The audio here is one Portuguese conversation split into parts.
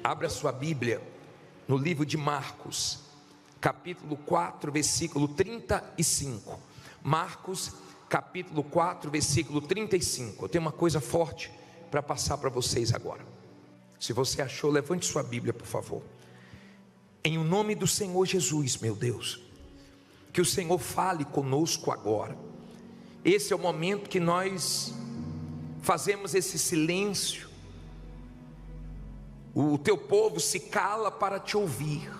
Abra sua Bíblia no livro de Marcos, capítulo 4, versículo 35. Marcos, capítulo 4, versículo 35. Eu tenho uma coisa forte para passar para vocês agora. Se você achou, levante sua Bíblia, por favor. Em o nome do Senhor Jesus, meu Deus, que o Senhor fale conosco agora. Esse é o momento que nós fazemos esse silêncio. O teu povo se cala para te ouvir,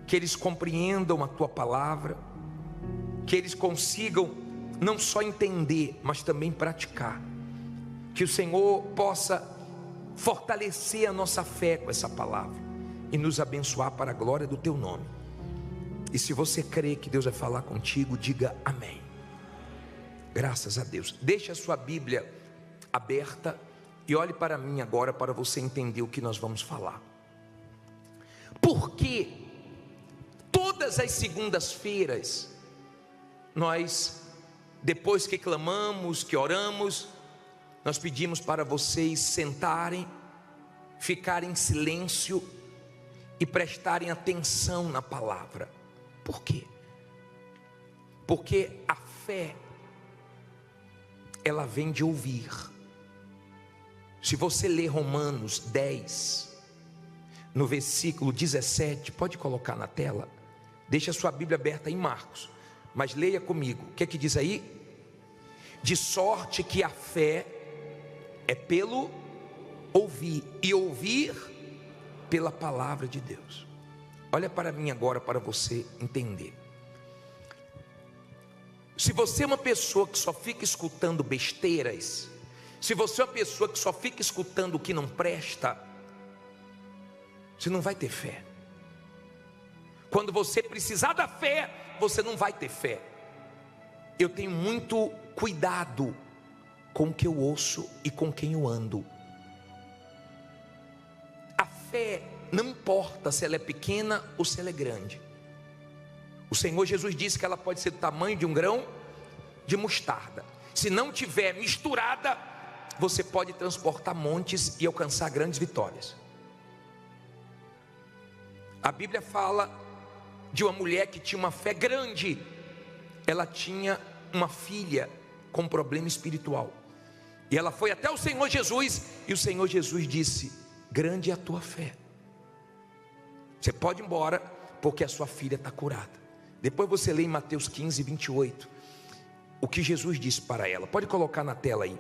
que eles compreendam a tua palavra, que eles consigam não só entender, mas também praticar, que o Senhor possa fortalecer a nossa fé com essa palavra e nos abençoar para a glória do teu nome. E se você crê que Deus vai falar contigo, diga amém. Graças a Deus. Deixe a sua Bíblia aberta e olhe para mim agora para você entender o que nós vamos falar. Porque todas as segundas-feiras nós, depois que clamamos, que oramos, nós pedimos para vocês sentarem, ficarem em silêncio e prestarem atenção na palavra. Por quê? Porque a fé, ela vem de ouvir. Se você ler Romanos 10, no versículo 17, pode colocar na tela, deixa a sua Bíblia aberta em Marcos, mas leia comigo, o que é que diz aí? De sorte que a fé é pelo ouvir, e ouvir pela palavra de Deus. Olha para mim agora para você entender. Se você é uma pessoa que só fica escutando besteiras, se você é uma pessoa que só fica escutando o que não presta, você não vai ter fé. Quando você precisar da fé, você não vai ter fé. Eu tenho muito cuidado com o que eu ouço e com quem eu ando. A fé não importa se ela é pequena ou se ela é grande. O Senhor Jesus disse que ela pode ser do tamanho de um grão de mostarda. Se não tiver misturada, você pode transportar montes e alcançar grandes vitórias. A Bíblia fala de uma mulher que tinha uma fé grande. Ela tinha uma filha com problema espiritual, e ela foi até o Senhor Jesus, e o Senhor Jesus disse: grande é a tua fé, você pode ir embora, porque a sua filha está curada. Depois você lê em Mateus 15, 28, o que Jesus disse para ela. Pode colocar na tela aí.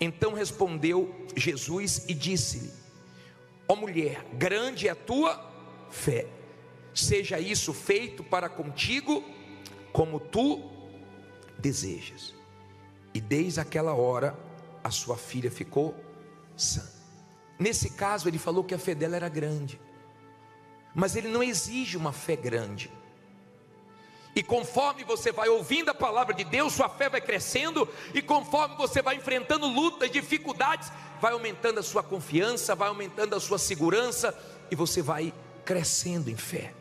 Então respondeu Jesus e disse-lhe: ó mulher, grande é a tua fé, seja isso feito para contigo como tu desejas. E desde aquela hora a sua filha ficou sã. Nesse caso ele falou que a fé dela era grande, mas ele não exige uma fé grande. E conforme você vai ouvindo a palavra de Deus, sua fé vai crescendo. E conforme você vai enfrentando lutas, dificuldades, vai aumentando a sua confiança, vai aumentando a sua segurança, e você vai crescendo em fé.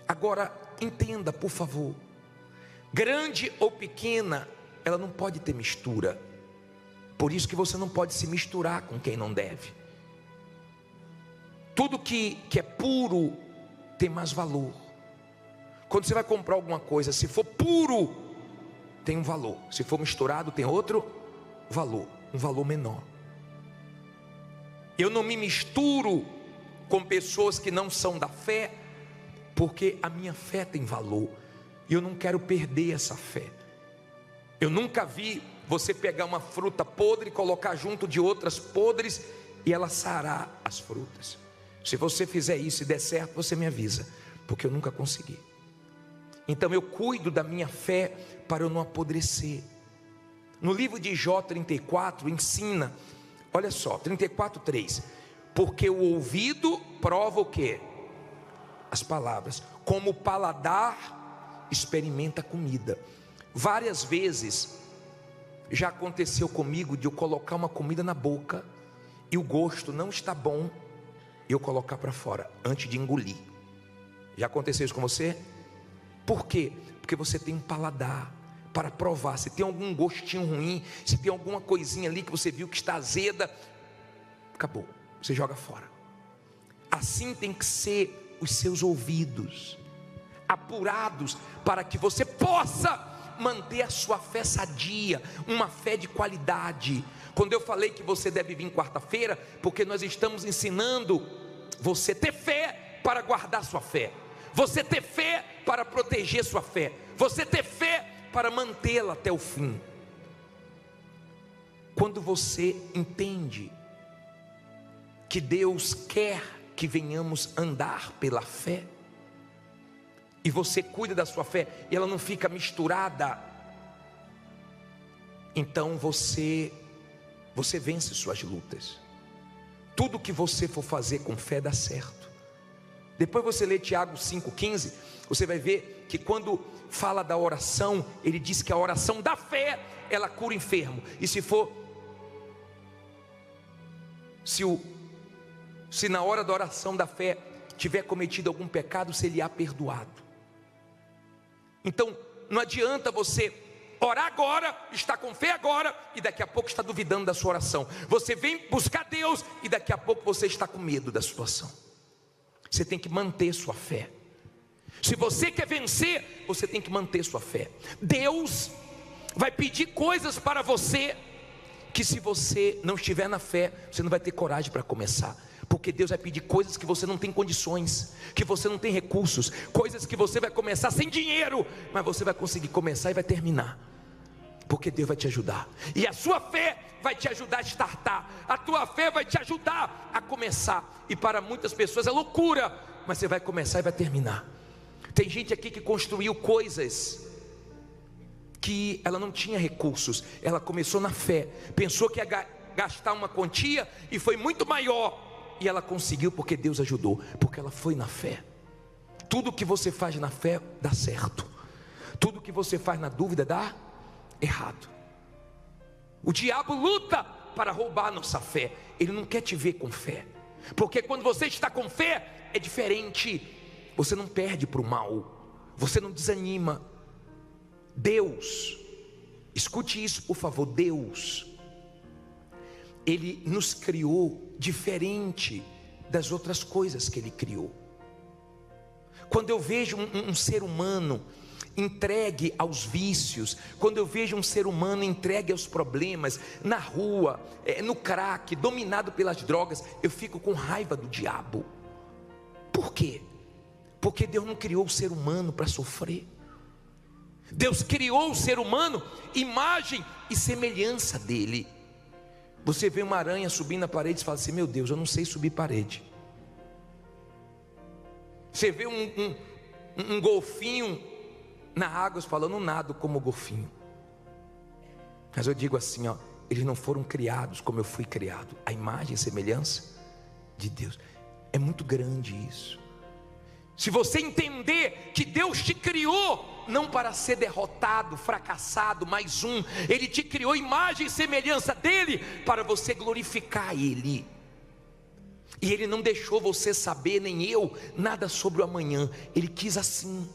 Agora entenda, por favor, grande ou pequena, ela não pode ter mistura. Por isso que você não pode se misturar com quem não deve. Tudo que é puro tem mais valor. Quando você vai comprar alguma coisa, se for puro, tem um valor. Se for misturado, tem outro valor, um valor menor. Eu não me misturo com pessoas que não são da fé, porque a minha fé tem valor, e eu não quero perder essa fé. Eu nunca vi você pegar uma fruta podre e colocar junto de outras podres, e ela sarar as frutas. Se você fizer isso e der certo, você me avisa, porque eu nunca consegui. Então eu cuido da minha fé para eu não apodrecer. No livro de Jó 34 ensina, olha só, 34:3, porque o ouvido prova o quê? As palavras, como o paladar experimenta a comida. Várias vezes já aconteceu comigo de eu colocar uma comida na boca e o gosto não está bom, e eu colocar para fora antes de engolir. Já aconteceu isso com você? Por quê? Porque você tem um paladar para provar. Se tem algum gostinho ruim, se tem alguma coisinha ali que você viu que está azeda, acabou. você joga fora. Assim tem que ser os seus ouvidos, apurados, para que você possa manter a sua fé sadia, uma fé de qualidade. Quando eu falei que você deve vir quarta-feira, porque nós estamos ensinando você ter fé para guardar sua fé, você ter fé para proteger sua fé, você ter fé para mantê-la até o fim. Quando você entende que Deus quer que venhamos andar pela fé, e você cuida da sua fé, e ela não fica misturada, então você vence suas lutas. Tudo que você for fazer com fé dá certo. Depois você lê Tiago 5,15, você vai ver que quando fala da oração, ele diz que a oração da fé, ela cura o enfermo. E se na hora da oração da fé tiver cometido algum pecado, seria perdoado. Então não adianta você orar agora, está com fé agora, e daqui a pouco está duvidando da sua oração. Você vem buscar Deus, e daqui a pouco você está com medo da situação. Você tem que manter sua fé. Se você quer vencer, você tem que manter sua fé. Deus vai pedir coisas para você, que se você não estiver na fé, você não vai ter coragem para começar. Porque Deus vai pedir coisas que você não tem condições, que você não tem recursos, coisas que você vai começar sem dinheiro, mas você vai conseguir começar e vai terminar, porque Deus vai te ajudar. E a sua fé vai te ajudar a startar, a tua fé vai te ajudar a começar. E para muitas pessoas é loucura, mas você vai começar e vai terminar. Tem gente aqui que construiu coisas que ela não tinha recursos, ela começou na fé, pensou que ia gastar uma quantia e foi muito maior, e ela conseguiu porque Deus ajudou, porque ela foi na fé. Tudo que você faz na fé dá certo, tudo que você faz na dúvida dá errado. O diabo luta para roubar a nossa fé, ele não quer te ver com fé, porque quando você está com fé é diferente, você não perde para o mal, você não desanima. Deus, escute isso por favor, Deus, Ele nos criou diferente das outras coisas que Ele criou. Quando eu vejo um ser humano entregue aos vícios, quando eu vejo um ser humano entregue aos problemas, na rua, no crack, dominado pelas drogas, eu fico com raiva do diabo. Por quê? Porque Deus não criou o ser humano para sofrer. Deus criou o ser humano, imagem e semelhança dele. Você vê uma aranha subindo na parede e fala assim: meu Deus, eu não sei subir parede. Você vê um golfinho na água, você fala: eu não nado como golfinho. Mas eu digo assim, ó, eles não foram criados como eu fui criado, a imagem e semelhança de Deus. É muito grande isso. Se você entender que Deus te criou não para ser derrotado, fracassado, mais um, Ele te criou imagem e semelhança dEle, para você glorificar Ele. E Ele não deixou você saber, nem eu, nada sobre o amanhã. Ele quis assim,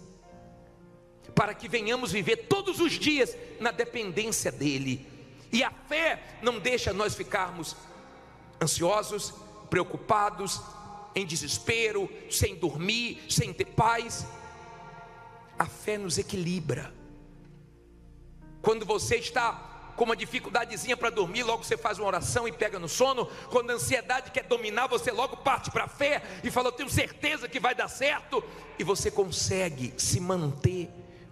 para que venhamos viver todos os dias na dependência dEle. E a fé não deixa nós ficarmos ansiosos, preocupados, em desespero, sem dormir, sem ter paz. A fé nos equilibra. Quando você está com uma dificuldadezinha para dormir, logo você faz uma oração e pega no sono. Quando a ansiedade quer dominar, você logo parte para a fé e fala: eu tenho certeza que vai dar certo. E você consegue se manter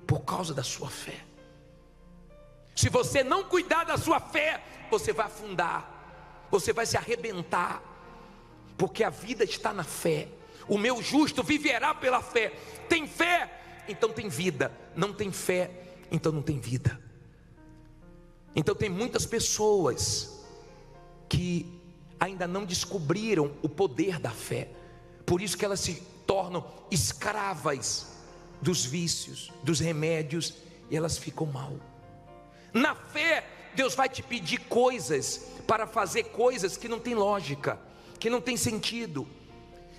por causa da sua fé. Se você não cuidar da sua fé, você vai afundar, você vai se arrebentar, porque a vida está na fé. O meu justo viverá pela fé. Tem fé, então tem vida. Não tem fé, então não tem vida. Então tem muitas pessoas que ainda não descobriram o poder da fé. Por isso que elas se tornam escravas dos vícios, dos remédios, e elas ficam mal. Na fé, Deus vai te pedir coisas para fazer coisas que não tem lógica, que não tem sentido.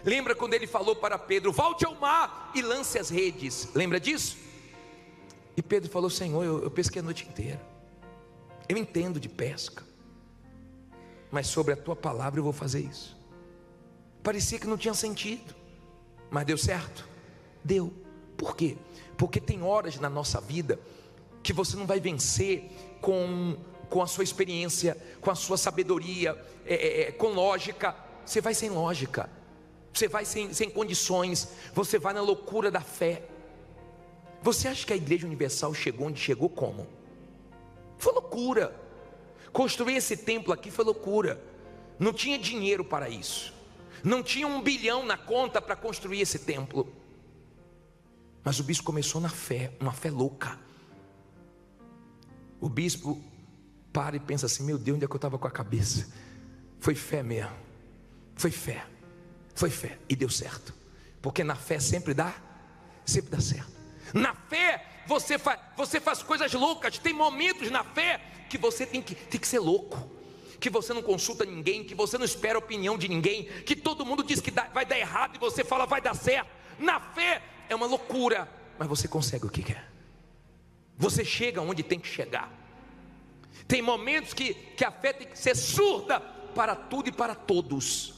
Lembra quando Ele falou para Pedro: volte ao mar e lance as redes? Lembra disso? E Pedro falou: Senhor, eu pesquei a noite inteira, eu entendo de pesca, mas sobre a tua palavra eu vou fazer isso. Parecia que não tinha sentido, mas deu certo? Deu. Por quê? Porque tem horas na nossa vida que você não vai vencer com a sua experiência, com a sua sabedoria, com lógica. Você vai sem lógica, você vai sem condições, você vai na loucura da fé. Você acha que a Igreja Universal chegou onde chegou como? Foi loucura. Construir esse templo aqui foi loucura. Não tinha dinheiro para isso, não tinha 1 bilhão na conta para construir esse templo. Mas o bispo começou na fé, uma fé louca. O bispo para e pensa assim: meu Deus, onde é que eu estava com a cabeça? Foi fé mesmo, foi fé, e deu certo. Porque na fé sempre dá certo. Na fé você faz coisas loucas. Tem momentos na fé que você tem que ser louco, que você não consulta ninguém, que você não espera a opinião de ninguém, que todo mundo diz que vai dar errado e você fala vai dar certo. Na fé é uma loucura, mas você consegue o que quer. Você chega onde tem que chegar. Tem momentos que a fé tem que ser surda para tudo e para todos,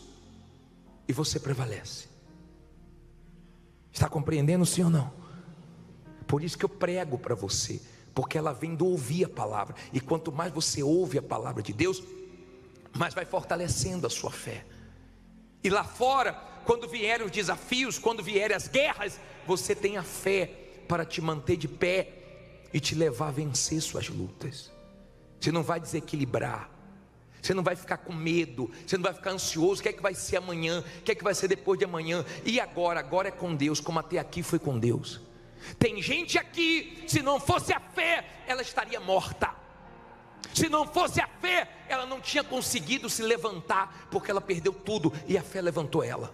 e você prevalece. Está compreendendo, sim ou não? Por isso que eu prego para você, porque ela vem do ouvir a palavra, e quanto mais você ouve a palavra de Deus, mais vai fortalecendo a sua fé. E lá fora, quando vierem os desafios, quando vierem as guerras, você tem a fé para te manter de pé e te levar a vencer suas lutas. Você não vai desequilibrar, você não vai ficar com medo, você não vai ficar ansioso. O que é que vai ser amanhã? O que é que vai ser depois de amanhã? E agora? Agora é com Deus, como até aqui foi com Deus. Tem gente aqui, se não fosse a fé, ela estaria morta. Se não fosse a fé, ela não tinha conseguido se levantar, porque ela perdeu tudo e a fé levantou ela.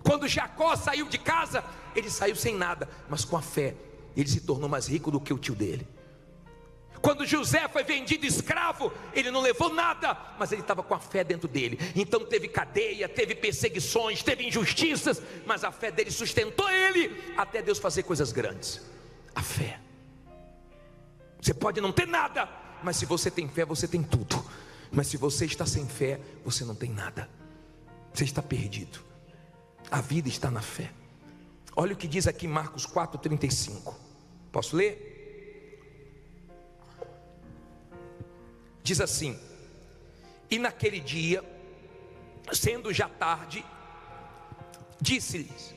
Quando Jacó saiu de casa, ele saiu sem nada, mas com a fé ele se tornou mais rico do que o tio dele. Quando José foi vendido escravo, ele não levou nada, mas ele estava com a fé dentro dele. Então teve cadeia, teve perseguições, teve injustiças, mas a fé dele sustentou ele até Deus fazer coisas grandes. A fé. Você pode não ter nada, mas se você tem fé, você tem tudo. Mas se você está sem fé, você não tem nada. Você está perdido. A vida está na fé. Olha o que diz aqui em Marcos 4,35. Posso ler? Diz assim: e naquele dia, sendo já tarde, disse-lhes.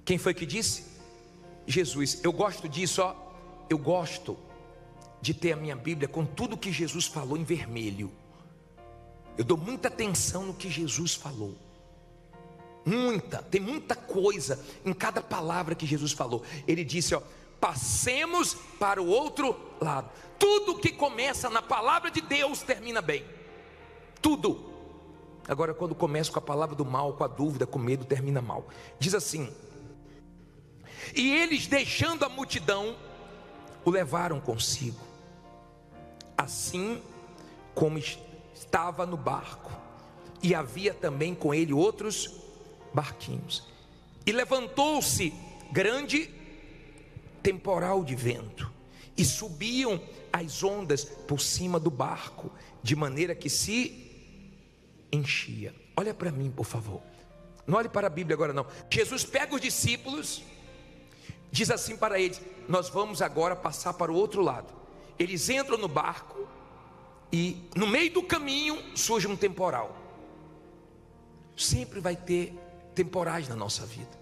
Quem foi que disse? Jesus. Eu gosto disso, ó. Eu gosto de ter a minha Bíblia com tudo que Jesus falou em vermelho. Eu dou muita atenção no que Jesus falou. Tem muita coisa em cada palavra que Jesus falou. Ele disse, ó: passemos para o outro lado. Tudo que começa na palavra de Deus termina bem. Tudo. Agora, quando começa com a palavra do mal, com a dúvida, com medo, termina mal. Diz assim: e eles, deixando a multidão, o levaram consigo, assim como estava no barco, e havia também com ele outros barquinhos. E levantou-se grande temporal de vento, e subiam as ondas por cima do barco, de maneira que se enchia. Olha para mim, por favor. Não olhe para a Bíblia agora não. Jesus pega os discípulos, diz assim para eles: nós vamos agora passar para o outro lado. Eles entram no barco e no meio do caminho surge um temporal. Sempre vai ter temporais na nossa vida.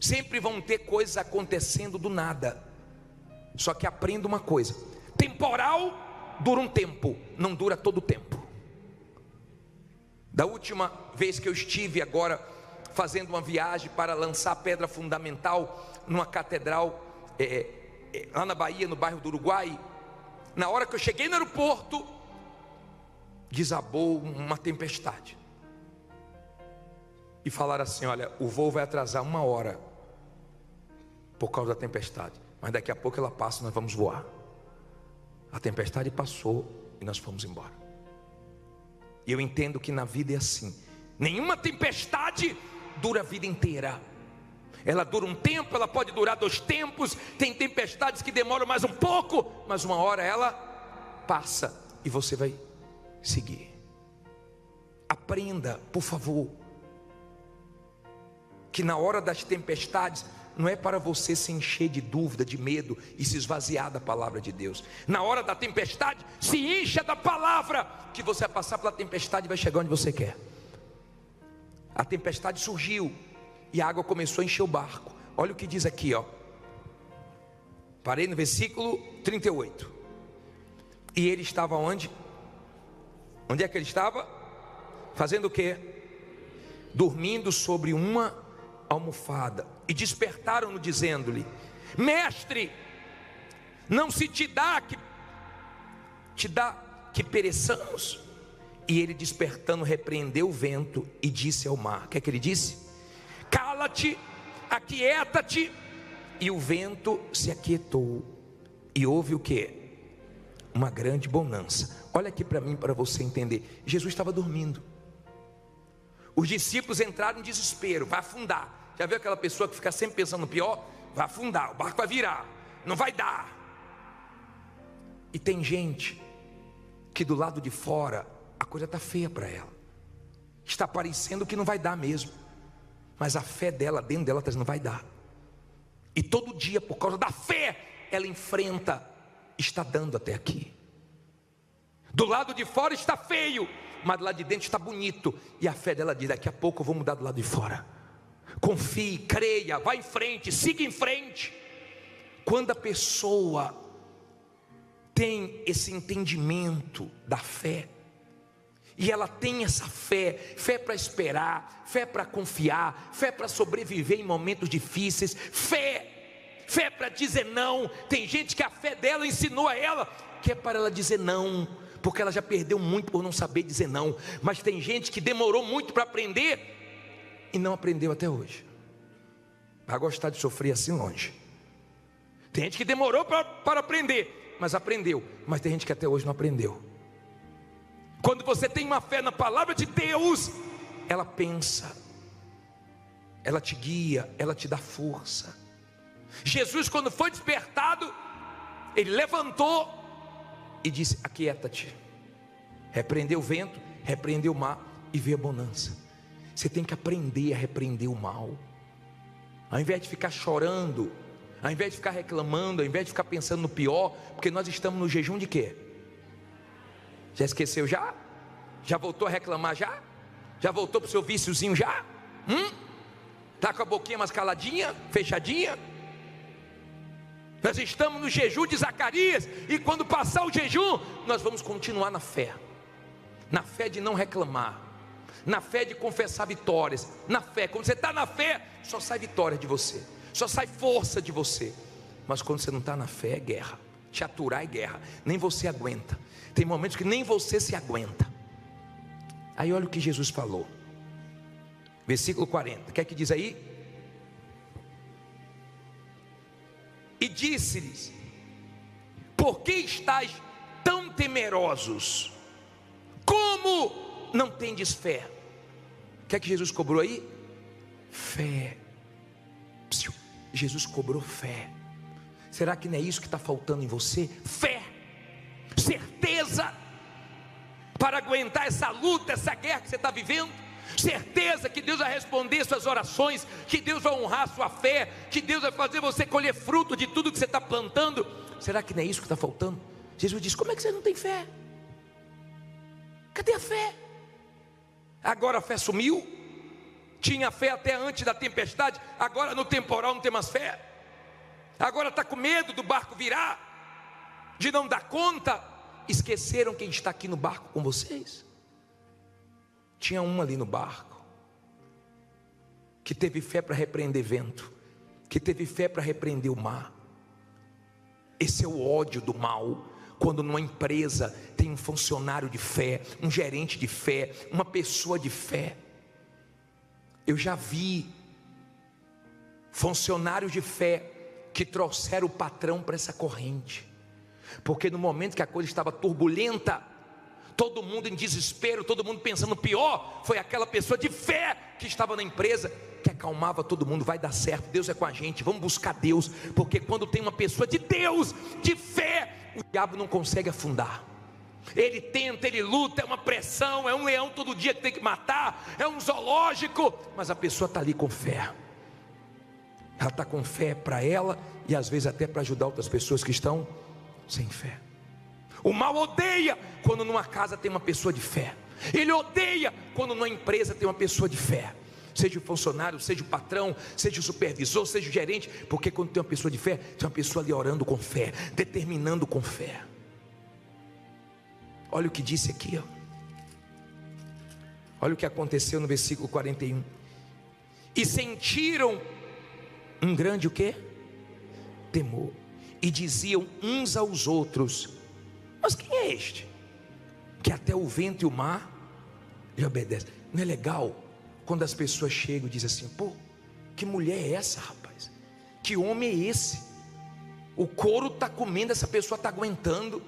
Sempre vão ter coisas acontecendo do nada. Só que aprenda uma coisa: temporal dura um tempo, não dura todo o tempo. Da última vez que eu estive agora fazendo uma viagem para lançar a pedra fundamental numa catedral lá na Bahia, no bairro do Uruguai, na hora que eu cheguei no aeroporto, desabou uma tempestade. E falaram assim: olha, o voo vai atrasar 1 hora por causa da tempestade, mas daqui a pouco ela passa e nós vamos voar. A tempestade passou e nós fomos embora. E eu entendo que na vida é assim. Nenhuma tempestade dura a vida inteira. Ela dura um tempo, ela pode durar 2 tempos. Tem tempestades que demoram mais um pouco, mas uma hora ela passa e você vai seguir. Aprenda, por favor, que na hora das tempestades não é para você se encher de dúvida, de medo e se esvaziar da palavra de Deus. Na hora da tempestade, se encha da palavra, que você vai passar pela tempestade e vai chegar onde você quer. A tempestade surgiu e a água começou a encher o barco. Olha o que diz aqui, ó. Parei no versículo 38. E ele estava onde? Onde é que ele estava? Fazendo o quê? Dormindo sobre uma almofada. E despertaram-no dizendo-lhe: Mestre, não se te dá que pereçamos? E ele, despertando, repreendeu o vento e disse ao mar. O que é que ele disse? Cala-te, aquieta-te. E o vento se aquietou. E houve o quê? Uma grande bonança. Olha aqui para mim, para você entender. Jesus estava dormindo. Os discípulos entraram em desespero. Vai afundar. Já viu aquela pessoa que fica sempre pensando no pior? Vai afundar, o barco vai virar, não vai dar. E tem gente que do lado de fora a coisa está feia para ela. Está parecendo que não vai dar mesmo. Mas a fé dela, dentro dela, não vai dar. E todo dia, por causa da fé, ela enfrenta. Está dando até aqui. Do lado de fora está feio, mas do lado de dentro está bonito. E a fé dela diz: daqui a pouco eu vou mudar do lado de fora. Confie, creia, vá em frente, siga em frente. Quando a pessoa tem esse entendimento da fé, e ela tem essa fé para esperar, fé para confiar, fé para sobreviver em momentos difíceis, fé para dizer não. Tem gente que a fé dela ensinou a ela que é para ela dizer não, porque ela já perdeu muito por não saber dizer não. Mas tem gente que demorou muito para aprender e não aprendeu até hoje. Vai gostar de sofrer assim longe. Tem gente que demorou para aprender, mas aprendeu. Mas tem gente que até hoje não aprendeu. Quando você tem uma fé na palavra de Deus, ela pensa, ela te guia, ela te dá força. Jesus, quando foi despertado, ele levantou e disse: aquieta-te. Repreendeu o vento, repreendeu o mar e veio a bonança. Você tem que aprender a repreender o mal. Ao invés de ficar chorando, ao invés de ficar reclamando, ao invés de ficar pensando no pior, porque nós estamos no jejum de quê? Já esqueceu já? Já voltou a reclamar já? Já voltou para o seu víciozinho já? Está com a boquinha mais caladinha, fechadinha? Nós estamos no jejum de Zacarias, e quando passar o jejum, nós vamos continuar na fé de não reclamar, na fé de confessar vitórias, na fé. Quando você está na fé, só sai vitória de você, só sai força de você. Mas quando você não está na fé, é guerra. Te aturar é guerra, nem você aguenta. Tem momentos que nem você se aguenta. Aí olha o que Jesus falou, versículo 40, o que é que diz aí? E disse-lhes: por que estáis tão temerosos? Como não tendes fé? O que é que Jesus cobrou aí? Fé. Jesus cobrou fé. Será que não é isso que está faltando em você? Fé, certeza para aguentar essa luta, essa guerra que você está vivendo. Certeza que Deus vai responder suas orações, que Deus vai honrar sua fé, que Deus vai fazer você colher fruto de tudo que você está plantando. Será que não é isso que está faltando? Jesus diz: como é que você não tem fé? Cadê a fé? Agora a fé sumiu. Tinha fé até antes da tempestade, agora no temporal não tem mais fé. Agora está com medo do barco virar, de não dar conta. Esqueceram quem está aqui no barco com vocês? Tinha um ali no barco que teve fé para repreender vento, que teve fé para repreender o mar. Esse é o ódio do mal. Quando numa empresa tem um funcionário de fé, um gerente de fé, uma pessoa de fé. Eu já vi funcionários de fé que trouxeram o patrão para essa corrente, porque no momento que a coisa estava turbulenta, todo mundo em desespero, todo mundo pensando no pior, foi aquela pessoa de fé que estava na empresa, que acalmava todo mundo. Vai dar certo, Deus é com a gente, vamos buscar Deus, porque quando tem uma pessoa de Deus, de fé, o diabo não consegue afundar. Ele tenta, ele luta, é uma pressão, é um leão todo dia que tem que matar, é um zoológico, mas a pessoa está ali com fé. Ela está com fé para ela e às vezes até para ajudar outras pessoas que estão sem fé. O mal odeia quando numa casa tem uma pessoa de fé. Ele odeia quando numa empresa tem uma pessoa de fé. Seja o funcionário, seja o patrão, seja o supervisor, seja o gerente. Porque quando tem uma pessoa de fé, tem uma pessoa ali orando com fé, determinando com fé. Olha o que disse aqui, ó. Olha o que aconteceu no versículo 41. E sentiram um grande o quê? Temor. E diziam uns aos outros: mas quem é este? Que até o vento e o mar lhe obedecem. Não é legal quando as pessoas chegam e dizem assim: pô, que mulher é essa, rapaz? Que homem é esse? O couro está comendo, essa pessoa está aguentando.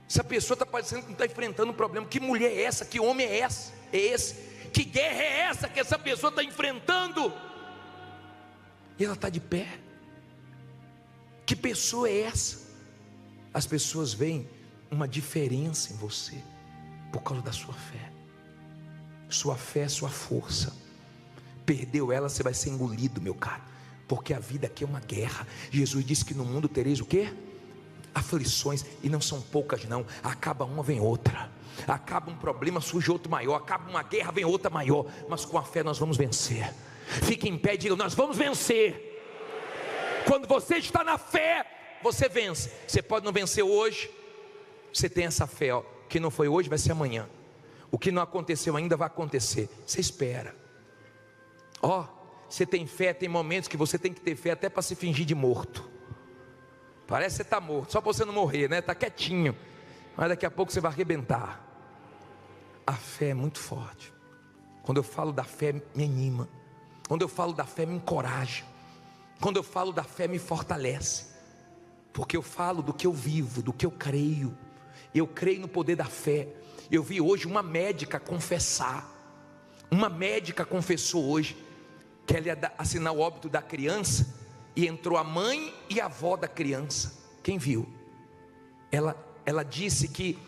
Essa pessoa está parecendo que não está enfrentando um problema. Que mulher é essa? Que homem é esse? Que guerra é essa que essa pessoa está enfrentando? E ela está de pé. Que pessoa é essa? As pessoas veem uma diferença em você por causa da sua fé. Sua fé é sua força. Perdeu ela, você vai ser engolido, meu caro. Porque a vida aqui é uma guerra. Jesus disse que no mundo tereis o quê? Aflições, e não são poucas não. Acaba uma, vem outra. Acaba um problema, surge outro maior. Acaba uma guerra, vem outra maior. Mas com a fé nós vamos vencer. Fique em pé e diga: nós vamos vencer. Quando você está na fé, você vence. Você pode não vencer hoje. Você tem essa fé, ó. O que não foi hoje vai ser amanhã. O que não aconteceu ainda vai acontecer. Você espera. Ó, você tem fé. Tem momentos que você tem que ter fé até para se fingir de morto. Parece que você está morto, só para você não morrer, né? Está quietinho, mas daqui a pouco você vai arrebentar. A fé é muito forte. Quando eu falo da fé, me anima. Quando eu falo da fé, me encoraja. Quando eu falo da fé, me fortalece. Porque eu falo do que eu vivo, do que eu creio. Eu creio no poder da fé. Eu vi hoje uma médica confessar. Uma médica confessou hoje que ela ia assinar o óbito da criança. E entrou a mãe e a avó da criança. Quem viu? Ela disse que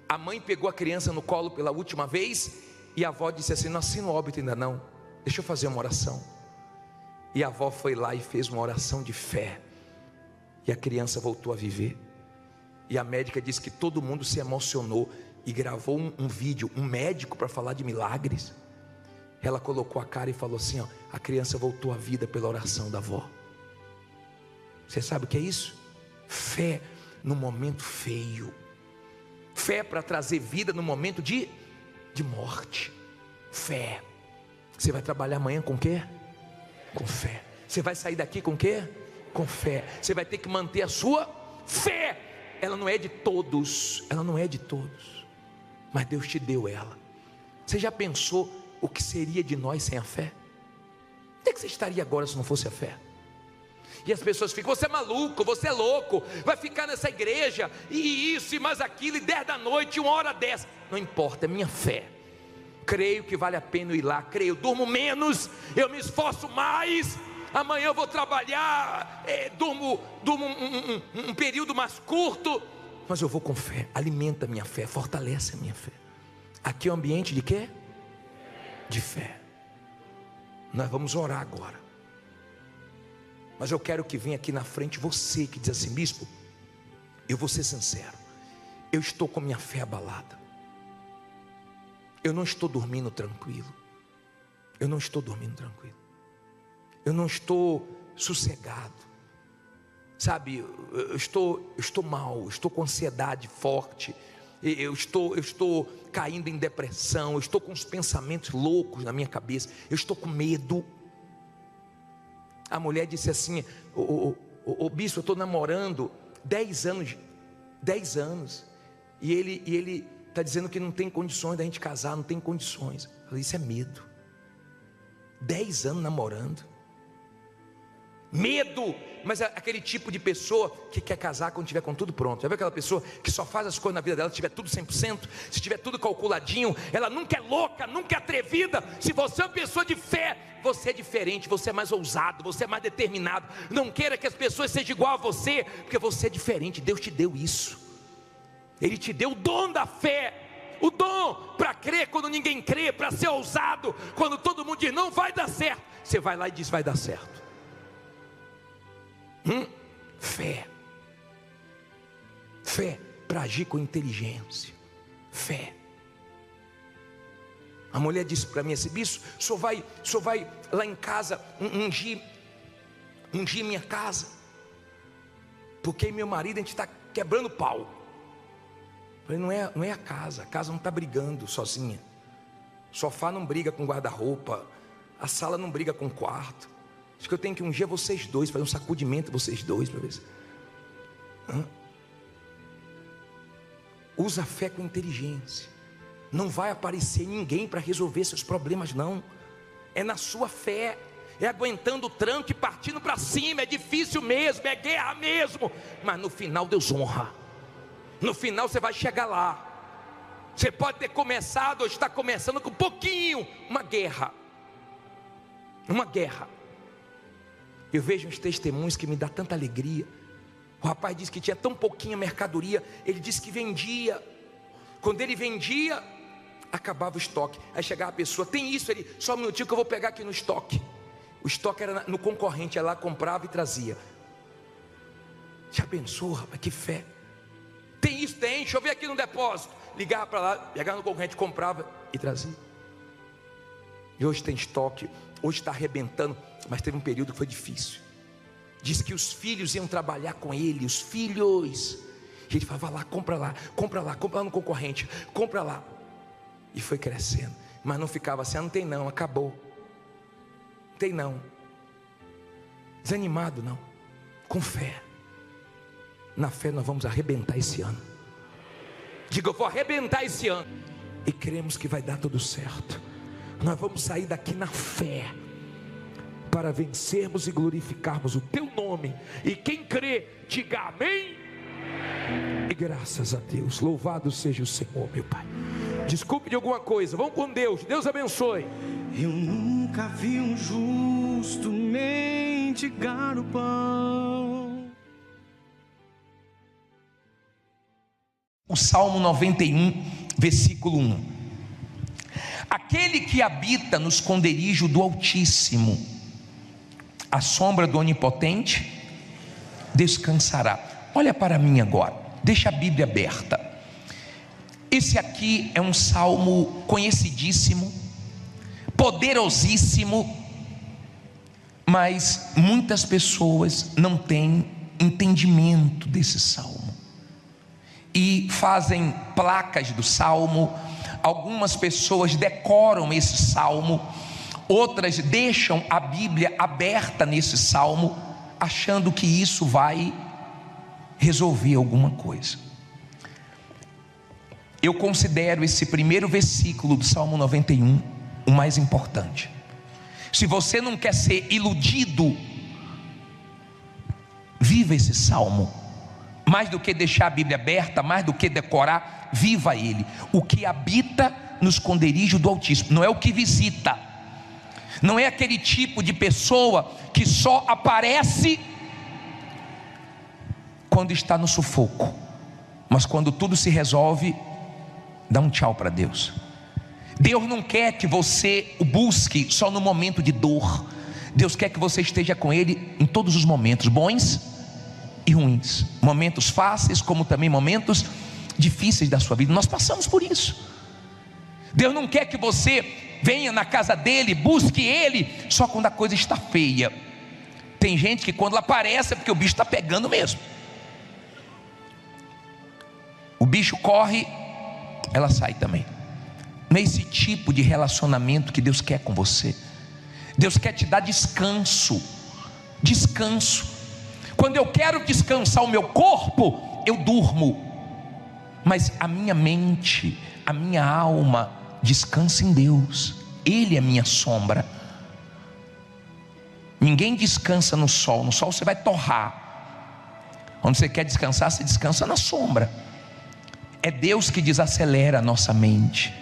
a mãe pegou a criança no colo pela última vez. E a avó disse assim: não assina o óbito ainda não. Deixa eu fazer uma oração. E a avó foi lá e fez uma oração de fé. E a criança voltou a viver. E a médica disse que todo mundo se emocionou. E gravou um vídeo, um médico para falar de milagres. Ela colocou a cara e falou assim: ó, a criança voltou à vida pela oração da avó. Você sabe o que é isso? Fé no momento feio. Fé para trazer vida no momento de morte. Fé. Você vai trabalhar amanhã com o quê? Com fé. Você vai sair daqui com o quê? Com fé. Você vai ter que manter a sua fé. Ela não é de todos. Ela não é de todos. Mas Deus te deu ela. Você já pensou o que seria de nós sem a fé? Onde é que você estaria agora se não fosse a fé? E as pessoas ficam: você é maluco, você é louco, vai ficar nessa igreja, e isso, e mais aquilo, e 10 da noite, 1h10. Não importa, é minha fé. Creio que vale a pena eu ir lá. Creio, eu durmo menos, eu me esforço mais. Amanhã eu vou trabalhar, durmo um período mais curto, mas eu vou com fé. Alimenta a minha fé, fortalece a minha fé. Aqui é um ambiente de quê? De fé. Nós vamos orar agora. Mas eu quero que venha aqui na frente você que diz assim: bispo, eu vou ser sincero, eu estou com minha fé abalada. Eu não estou dormindo tranquilo. Eu não estou dormindo tranquilo. Eu não estou sossegado. Sabe, eu estou mal, eu estou com ansiedade forte. Eu estou caindo em depressão. Eu estou com os pensamentos loucos na minha cabeça. Eu estou com medo. A mulher disse assim: o bispo, eu estou namorando 10 anos. 10 anos. E ele está dizendo que não tem condições da gente casar, não tem condições. Eu falei: isso é medo. 10 anos namorando. Medo. Mas é aquele tipo de pessoa que quer casar quando tiver com tudo pronto. Já viu aquela pessoa que só faz as coisas na vida dela se tiver tudo 100%, se tiver tudo calculadinho? Ela nunca é louca, nunca é atrevida. Se você é uma pessoa de fé, você é diferente, você é mais ousado, você é mais determinado. Não queira que as pessoas sejam igual a você, porque você é diferente. Deus te deu isso. Ele te deu o dom da fé, o dom para crer quando ninguém crê, para ser ousado quando todo mundo diz não vai dar certo. Você vai lá e diz vai dar certo. Fé. Fé para agir com inteligência. Fé. A mulher disse para mim assim: bispo, o senhor vai lá em casa ungir minha casa, porque meu marido, a gente está quebrando pau. Eu falei, não é a casa não está brigando sozinha. O sofá não briga com guarda-roupa, a sala não briga com o quarto. Acho que eu tenho que ungir vocês dois, fazer um sacudimento vocês dois para ver se... Usa a fé com inteligência. Não vai aparecer ninguém para resolver seus problemas, não. É na sua fé, é aguentando o tranco e partindo para cima. É difícil mesmo, é guerra mesmo, mas no final Deus honra. No final você vai chegar lá. Você pode ter começado ou está começando com um pouquinho, uma guerra. Eu vejo uns testemunhos que me dá tanta alegria. O rapaz disse que tinha tão pouquinha mercadoria, ele disse que vendia. Quando ele vendia, acabava o estoque. Aí chegava a pessoa, tem isso? Ele, só um minutinho que eu vou pegar aqui no estoque. O estoque era no concorrente, ela comprava e trazia. Já pensou, rapaz, que fé. Tem isso, tem, deixa eu ver aqui no depósito. Ligava para lá, pegava no concorrente, comprava e trazia. E hoje tem estoque, hoje está arrebentando, mas teve um período que foi difícil. Diz que os filhos iam trabalhar com ele, os filhos. E ele falava lá, compra lá no concorrente, compra lá. E foi crescendo, mas não ficava assim, não tem não, acabou. Não tem não. Desanimado não, com fé. Na fé nós vamos arrebentar esse ano. Diga, eu vou arrebentar esse ano. E cremos que vai dar tudo certo. Nós vamos sair daqui na fé, para vencermos e glorificarmos o teu nome. E quem crê, diga amém. E graças a Deus, louvado seja o Senhor, meu Pai. Desculpe de alguma coisa, vamos com Deus, Deus abençoe. Eu nunca vi um justo mendigar o pão. O Salmo 91, versículo 1. Aquele que habita no esconderijo do Altíssimo, à sombra do Onipotente, descansará. Olha para mim agora, deixa a Bíblia aberta. Esse aqui é um salmo conhecidíssimo, poderosíssimo, mas muitas pessoas não têm entendimento desse salmo e fazem placas do salmo. Algumas pessoas decoram esse salmo, outras deixam a Bíblia aberta nesse salmo, achando que isso vai resolver alguma coisa. Eu considero esse primeiro versículo do Salmo 91 o mais importante. Se você não quer ser iludido, viva esse salmo. Mais do que deixar a Bíblia aberta, mais do que decorar, viva ele. O que habita no esconderijo do Altíssimo, não é o que visita, não é aquele tipo de pessoa que só aparece quando está no sufoco, mas quando tudo se resolve, dá um tchau para Deus. Deus não quer que você o busque só no momento de dor. Deus quer que você esteja com Ele em todos os momentos, bons e ruins, momentos fáceis como também momentos difíceis da sua vida. Nós passamos por isso. Deus não quer que você venha na casa dele, busque ele só quando a coisa está feia. Tem gente que quando ela aparece é porque o bicho está pegando mesmo. O bicho corre, ela sai também. Não é esse tipo de relacionamento que Deus quer com você. Deus quer te dar descanso. Descanso. Quando eu quero descansar o meu corpo, eu durmo, mas a minha mente, a minha alma descansa em Deus. Ele é minha sombra. Ninguém descansa no sol. No sol você vai torrar. Quando você quer descansar, você descansa na sombra. É Deus que desacelera a nossa mente,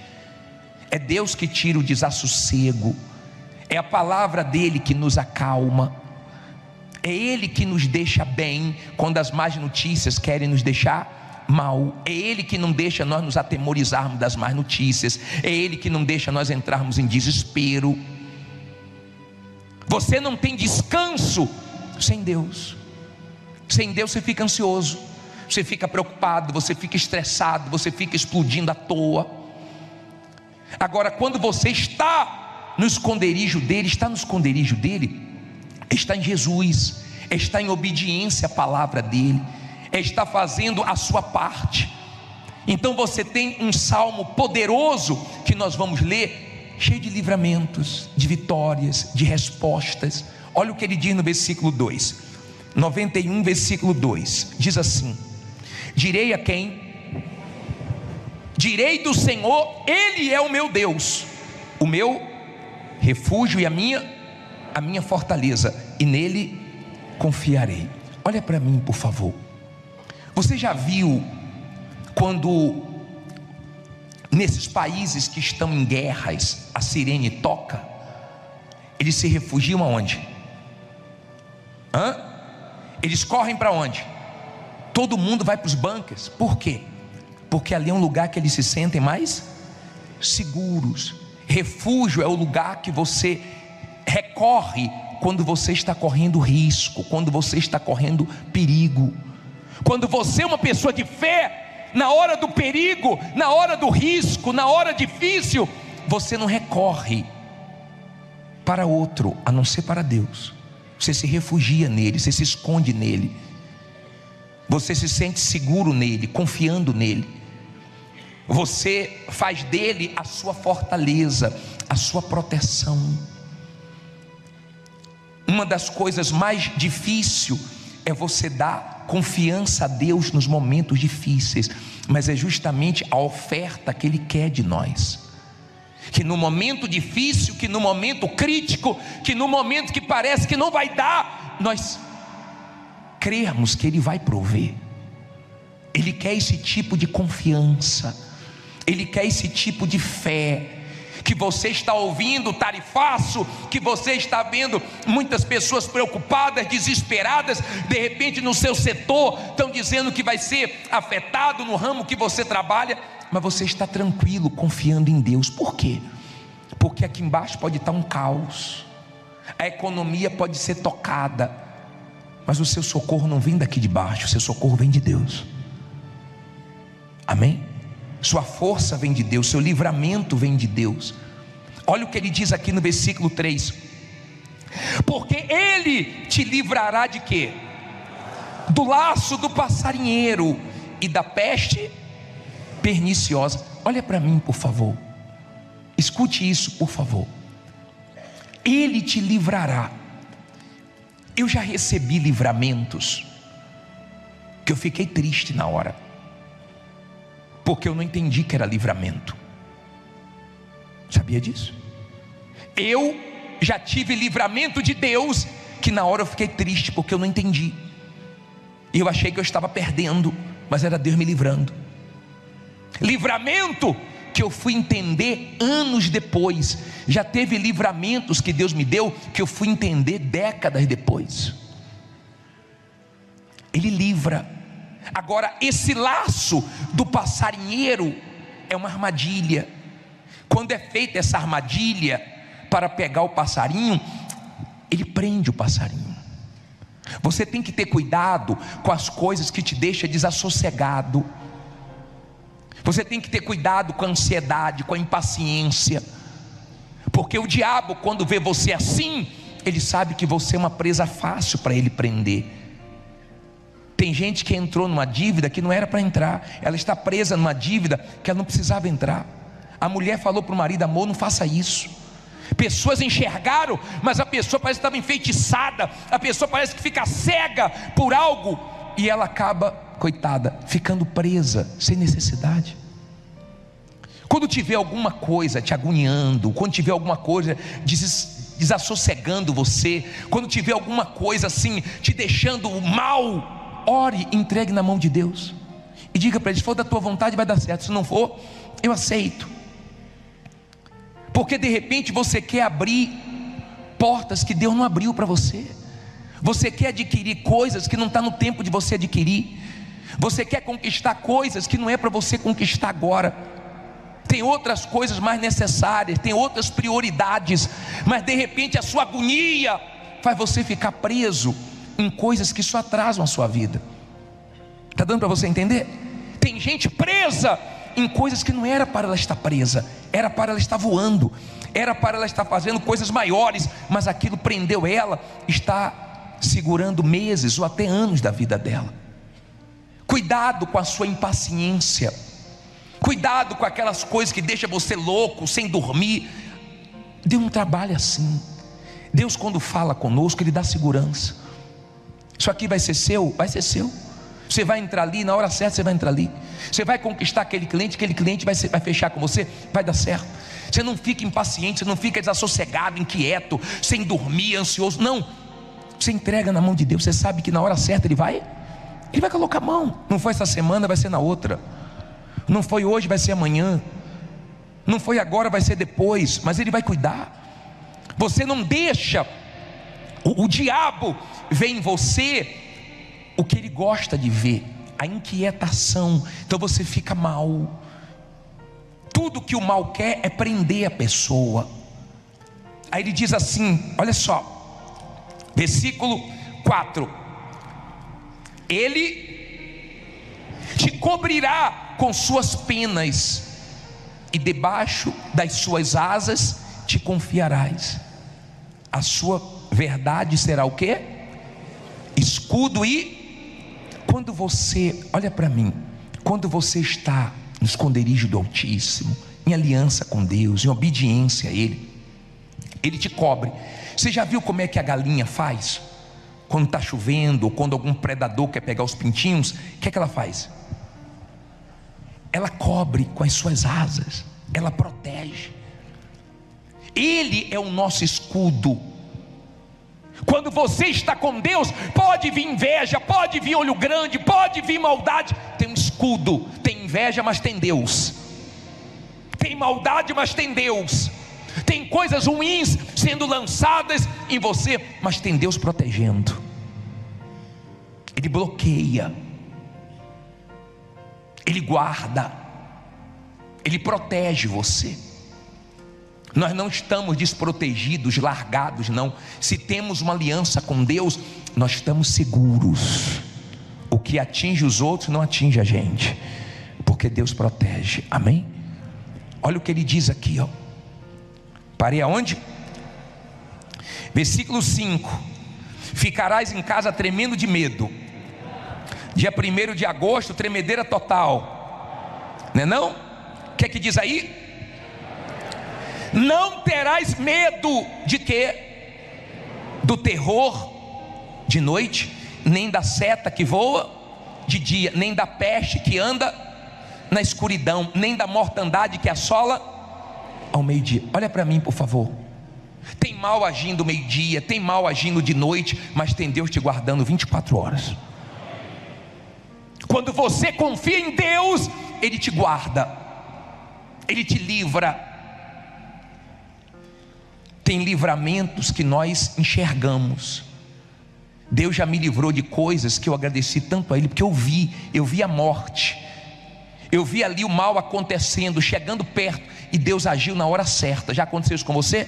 é Deus que tira o desassossego, é a palavra dele que nos acalma, é Ele que nos deixa bem quando as más notícias querem nos deixar mal. É Ele que não deixa nós nos atemorizarmos das más notícias. É Ele que não deixa nós entrarmos em desespero. Você não tem descanso sem Deus. Sem Deus você fica ansioso, você fica preocupado, você fica estressado, você fica explodindo à toa. Agora, quando você está no esconderijo dele, está em Jesus, está em obediência à palavra dele, está fazendo a sua parte. Então você tem um salmo poderoso que nós vamos ler, cheio de livramentos, de vitórias, de respostas. Olha o que ele diz no versículo 2, 91 versículo 2, diz assim: direi a quem? Direi do Senhor, Ele é o meu Deus, o meu refúgio e a minha fortaleza, e nele confiarei. Olha para mim, por favor. Você já viu quando nesses países que estão em guerras a sirene toca, eles se refugiam aonde? Eles correm para onde? Todo mundo vai para os bunkers. Por quê? Porque ali é um lugar que eles se sentem mais seguros. Refúgio é o lugar que você recorre quando você está correndo risco, quando você está correndo perigo. Quando você é uma pessoa de fé, na hora do perigo, na hora do risco, na hora difícil, você não recorre para outro, a não ser para Deus. Você se refugia nele, você se esconde nele, você se sente seguro nele, confiando nele. Você faz dele a sua fortaleza, a sua proteção. Uma das coisas mais difíceis é você dar confiança a Deus nos momentos difíceis, mas é justamente a oferta que Ele quer de nós. Que no momento difícil, que no momento crítico, que no momento que parece que não vai dar, nós crermos que Ele vai prover. Ele quer esse tipo de confiança, Ele quer esse tipo de fé. Que você está ouvindo tarifaço, que você está vendo muitas pessoas preocupadas, desesperadas, de repente no seu setor estão dizendo que vai ser afetado no ramo que você trabalha, mas você está tranquilo, confiando em Deus. Por quê? Porque aqui embaixo pode estar um caos, a economia pode ser tocada, mas o seu socorro não vem daqui de baixo, o seu socorro vem de Deus. Amém? Sua força vem de Deus, seu livramento vem de Deus. Olha o que ele diz aqui no versículo 3: porque Ele te livrará de quê? Do laço do passarinheiro e da peste perniciosa. Olha para mim, por favor, escute isso, por favor. Ele te livrará. Eu já recebi livramentos que eu fiquei triste na hora, porque eu não entendi que era livramento. Sabia disso? Eu já tive livramento de Deus que na hora eu fiquei triste, porque eu não entendi, e eu achei que eu estava perdendo, mas era Deus me livrando. Livramento que eu fui entender anos depois. Já teve livramentos que Deus me deu que eu fui entender décadas depois. Ele livra. Agora, esse laço do passarinheiro é uma armadilha. Quando é feita essa armadilha para pegar o passarinho, ele prende o passarinho. Você tem que ter cuidado com as coisas que te deixam desassossegado. Você tem que ter cuidado com a ansiedade, com a impaciência, porque o diabo, quando vê você assim, ele sabe que você é uma presa fácil para ele prender. Tem gente que entrou numa dívida que não era para entrar, ela está presa numa dívida que ela não precisava entrar. A mulher falou para o marido: amor, não faça isso. Pessoas enxergaram, mas a pessoa parece que estava enfeitiçada, a pessoa parece que fica cega por algo, e ela acaba, coitada, ficando presa sem necessidade. Quando tiver alguma coisa te agoniando, quando tiver alguma coisa desassossegando você, quando tiver alguma coisa assim te deixando mal, ore, entregue na mão de Deus e diga para ele: se for da tua vontade vai dar certo, se não for, eu aceito. Porque de repente você quer abrir portas que Deus não abriu para você. Você quer adquirir coisas que não está no tempo de você adquirir. Você quer conquistar coisas que não é para você conquistar agora. Tem outras coisas mais necessárias, tem outras prioridades, mas de repente a sua agonia faz você ficar preso em coisas que só atrasam a sua vida. Está dando para você entender? Tem gente presa em coisas que não era para ela estar presa, era para ela estar voando, era para ela estar fazendo coisas maiores, mas aquilo prendeu ela, está segurando meses ou até anos da vida dela. Cuidado com a sua impaciência, cuidado com aquelas coisas que deixam você louco, sem dormir. Deus não trabalha assim. Deus, quando fala conosco, Ele dá segurança. Isso aqui vai ser seu? Vai ser seu. Você vai entrar ali, na hora certa você vai entrar ali. Você vai conquistar aquele cliente vai fechar com você, vai dar certo. Você não fica impaciente, você não fica desassossegado, inquieto, sem dormir, ansioso. Não, você entrega na mão de Deus. Você sabe que na hora certa Ele vai colocar a mão. Não foi essa semana, vai ser na outra. Não foi hoje, vai ser amanhã. Não foi agora, vai ser depois. Mas Ele vai cuidar. Você não deixa o diabo ver em você o que ele gosta de ver, a inquietação. Então você fica mal. Tudo que o mal quer é prender a pessoa. Aí ele diz assim, olha só, versículo 4: Ele te cobrirá com suas penas, e debaixo das suas asas te confiarás. A sua verdade será o quê? Escudo. E quando você, olha para mim, quando você está no esconderijo do Altíssimo, em aliança com Deus, em obediência a Ele, Ele te cobre. Você já viu como é que a galinha faz? Quando está chovendo, ou quando algum predador quer pegar os pintinhos, o que é que ela faz? Ela cobre com as suas asas, ela protege. Ele é o nosso escudo. Quando você está com Deus, pode vir inveja, pode vir olho grande, pode vir maldade. Tem um escudo. Tem inveja, mas tem Deus. Tem maldade, mas tem Deus. Tem coisas ruins sendo lançadas em você, mas tem Deus protegendo. Ele bloqueia, Ele guarda, Ele protege você. Nós não estamos desprotegidos, largados, não. Se temos uma aliança com Deus, nós estamos seguros. O que atinge os outros não atinge a gente, porque Deus protege. Amém? Olha o que ele diz aqui, ó. Parei aonde? Versículo 5: Ficarás em casa tremendo de medo. Dia 1º de agosto, tremedeira total, não é não? O que é que diz aí? Não terás medo de quê? Do terror de noite, nem da seta que voa de dia, nem da peste que anda na escuridão, nem da mortandade que assola ao meio-dia. Olha para mim, por favor. Tem mal agindo meio-dia, tem mal agindo de noite, mas tem Deus te guardando 24 horas. Quando você confia em Deus, Ele te guarda, Ele te livra. Tem livramentos que nós enxergamos. Deus já me livrou de coisas que eu agradeci tanto a Ele, porque eu vi a morte, eu vi ali o mal acontecendo, chegando perto, e Deus agiu na hora certa. Já aconteceu isso com você?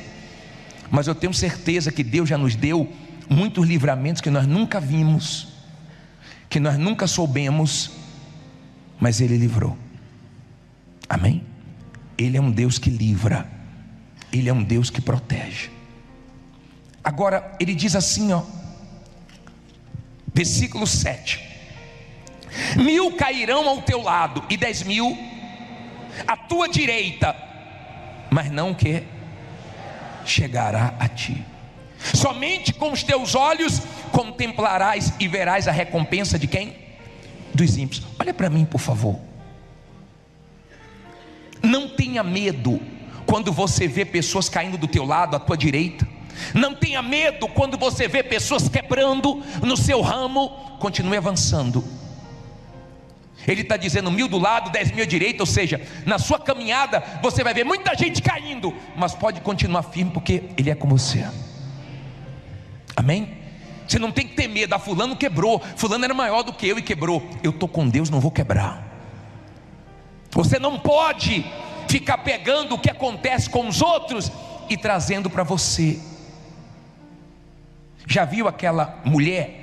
Mas eu tenho certeza que Deus já nos deu muitos livramentos que nós nunca vimos, que nós nunca soubemos, mas Ele livrou. Amém? Ele é um Deus que livra, Ele é um Deus que protege. Agora ele diz assim, ó, versículo 7: 1000 cairão ao teu lado e 10.000 à tua direita, mas não que chegará a ti. Somente com os teus olhos contemplarás e verás a recompensa de quem? Dos ímpios. Olha para mim, por favor. Não tenha medo quando você vê pessoas caindo do teu lado, à tua direita. Não tenha medo quando você vê pessoas quebrando no seu ramo. Continue avançando. Ele está dizendo 1000 do lado, 10.000 à direita. Ou seja, na sua caminhada você vai ver muita gente caindo, mas pode continuar firme, porque Ele é com você. Amém? Você não tem que ter medo. Fulano quebrou, fulano era maior do que eu e quebrou. Eu estou com Deus, não vou quebrar. Você não pode ficar pegando o que acontece com os outros e trazendo para você. Já viu aquela mulher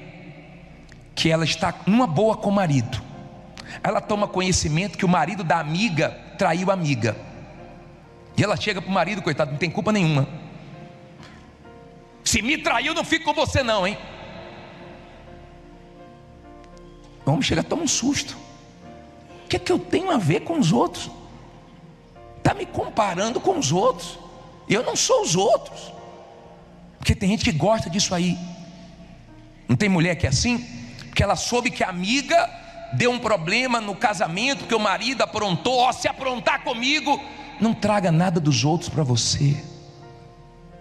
que ela está numa boa com o marido, ela toma conhecimento que o marido da amiga traiu a amiga, e ela chega para o marido, coitado, não tem culpa nenhuma. Se me traiu, não fico com você não, hein? Vamos chegar, toma um susto. O que é que eu tenho a ver com os outros? Está me comparando com os outros. Eu não sou os outros. Porque tem gente que gosta disso aí. Não tem mulher que é assim? Porque ela soube que a amiga deu um problema no casamento, que o marido aprontou. Ó, se aprontar comigo, não traga nada dos outros para você.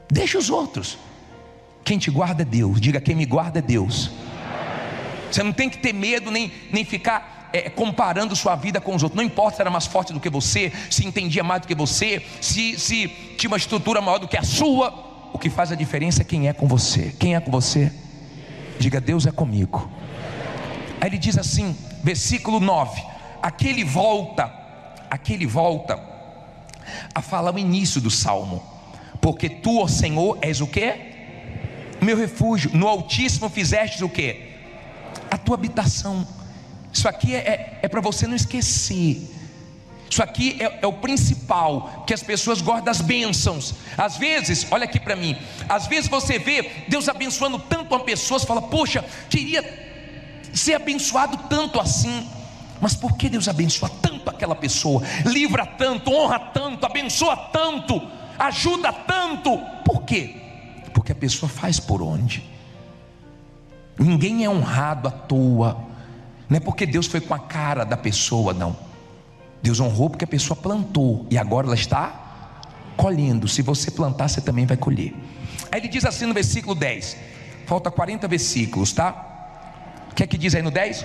Deixa os outros. Quem te guarda é Deus. Diga, quem me guarda é Deus. Você não tem que ter medo, nem ficar comparando sua vida com os outros. Não importa se era mais forte do que você, se entendia mais do que você, se tinha uma estrutura maior do que a sua. O que faz a diferença é quem é com você. Quem é com você? Diga, Deus é comigo. Aí ele diz assim, versículo 9: aquele volta a falar o início do salmo. Porque tu, ó Senhor, és o quê? Meu refúgio. No Altíssimo fizestes o quê? A tua habitação. Isso aqui é para você não esquecer. Isso aqui é o principal, que as pessoas gostam das bênçãos. Às vezes, olha aqui para mim, às vezes você vê Deus abençoando tanto uma pessoa, você fala, poxa, queria ser abençoado tanto assim. Mas por que Deus abençoa tanto aquela pessoa? Livra tanto, honra tanto, abençoa tanto, ajuda tanto. Por quê? Porque a pessoa faz por onde. Ninguém é honrado à toa. Não é porque Deus foi com a cara da pessoa, não. Deus honrou porque a pessoa plantou, e agora ela está colhendo. Se você plantar, você também vai colher. Aí ele diz assim no versículo 10. Falta 40 versículos, tá? O que é que diz aí no 10?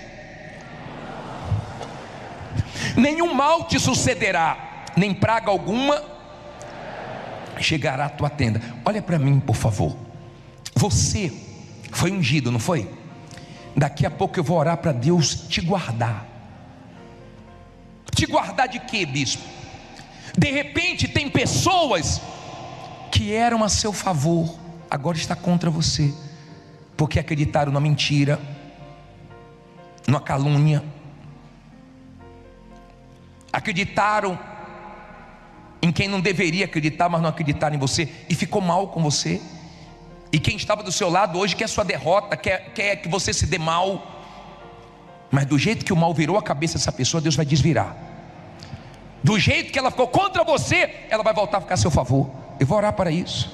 Nenhum mal te sucederá, nem praga alguma chegará à tua tenda. Olha para mim, por favor. Você foi ungido, não foi? Daqui a pouco eu vou orar para Deus te guardar. Te guardar de quê, bispo? De repente tem pessoas que eram a seu favor, agora está contra você, porque acreditaram na mentira, na calúnia, acreditaram em quem não deveria acreditar, mas não acreditaram em você, e ficou mal com você. E quem estava do seu lado hoje quer sua derrota, quer que você se dê mal. Mas do jeito que o mal virou a cabeça dessa pessoa, Deus vai desvirar. Do jeito que ela ficou contra você, ela vai voltar a ficar a seu favor. Eu vou orar para isso.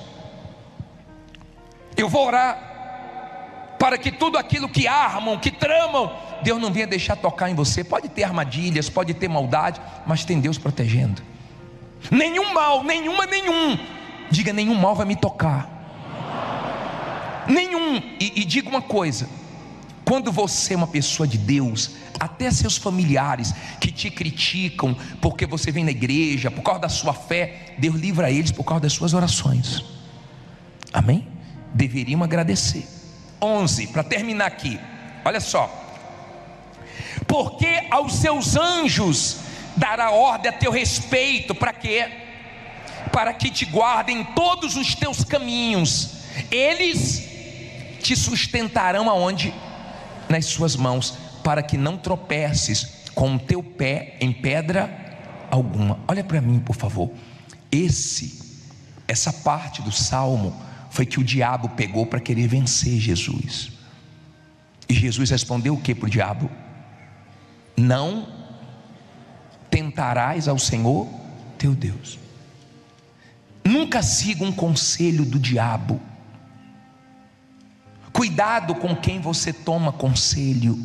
Eu vou orar para que tudo aquilo que armam, que tramam, Deus não venha deixar tocar em você. Pode ter armadilhas, pode ter maldade, mas tem Deus protegendo. Nenhum mal, nenhum. Diga, nenhum mal vai me tocar. Nenhum. E diga uma coisa: quando você é uma pessoa de Deus, até seus familiares que te criticam porque você vem na igreja, por causa da sua fé, Deus livra eles por causa das suas orações. Amém? Deveriam agradecer. 11, para terminar aqui, olha só: porque aos seus anjos dará ordem a teu respeito. Para quê? Para que te guardem todos os teus caminhos. Eles te sustentarão aonde? Nas suas mãos, para que não tropeces com o teu pé em pedra alguma. Olha para mim, por favor. Essa parte do salmo foi que o diabo pegou para querer vencer Jesus. E Jesus respondeu o que para o diabo? Não tentarás ao Senhor teu Deus. Nunca siga um conselho do diabo. Cuidado com quem você toma conselho.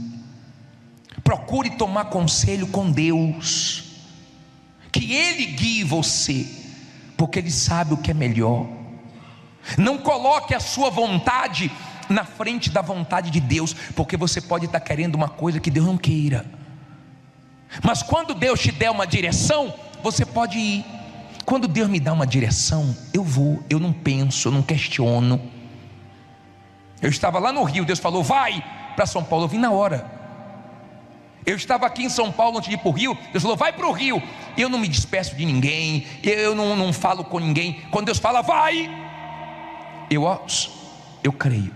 Procure tomar conselho com Deus, que Ele guie você, porque Ele sabe o que é melhor. Não coloque a sua vontade na frente da vontade de Deus, porque você pode estar querendo uma coisa que Deus não queira. Mas quando Deus te der uma direção, você pode ir. Quando Deus me dá uma direção, eu vou, eu não penso, eu não questiono. Eu estava lá no Rio, Deus falou, vai para São Paulo. Eu vim na hora. Eu estava aqui em São Paulo antes de ir para o Rio. Deus falou, vai para o Rio. Eu não me despeço de ninguém, eu não falo com ninguém. Quando Deus fala, vai, eu creio.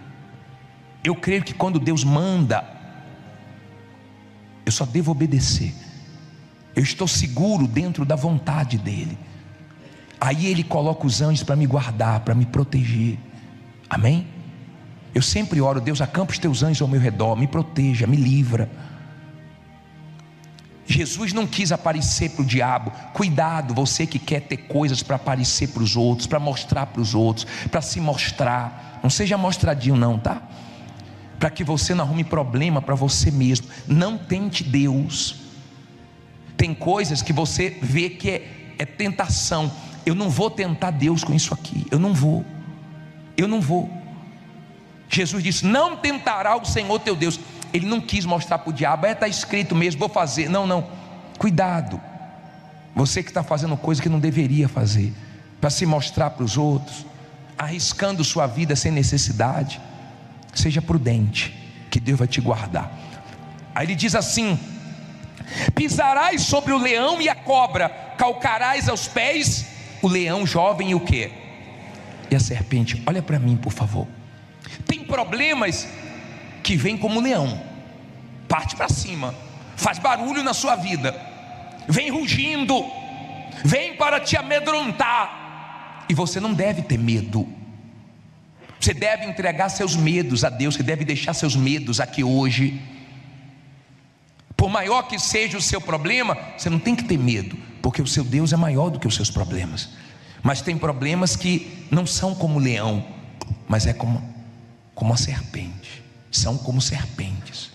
Eu creio que quando Deus manda, eu só devo obedecer. Eu estou seguro dentro da vontade dEle. Aí Ele coloca os anjos para me guardar, para me proteger. Amém? Eu sempre oro, Deus, acampa os teus anjos ao meu redor, me proteja, me livra. Jesus não quis aparecer para o diabo. Cuidado, você que quer ter coisas para aparecer para os outros, para mostrar para os outros, para se mostrar. Não seja mostradinho não, tá? Para que você não arrume problema para você mesmo. Não tente Deus. Tem coisas que você vê que é tentação. Eu não vou tentar Deus com isso aqui. Eu não vou. Jesus disse, não tentará o Senhor teu Deus. Ele não quis mostrar para o diabo, está escrito mesmo, vou fazer. Não, cuidado. Você que está fazendo coisa que não deveria fazer, para se mostrar para os outros, arriscando sua vida sem necessidade. Seja prudente, que Deus vai te guardar. Aí ele diz assim, pisarás sobre o leão e a cobra, calcarás aos pés o leão jovem e o quê? E a serpente. Olha para mim, por favor. Tem problemas que vem como leão, parte para cima, faz barulho na sua vida, vem rugindo, vem para te amedrontar, e você não deve ter medo. Você deve entregar seus medos a Deus, você deve deixar seus medos aqui hoje. Por maior que seja o seu problema, você não tem que ter medo, porque o seu Deus é maior do que os seus problemas. Mas tem problemas que não são como leão, mas é como a serpente. São como serpentes.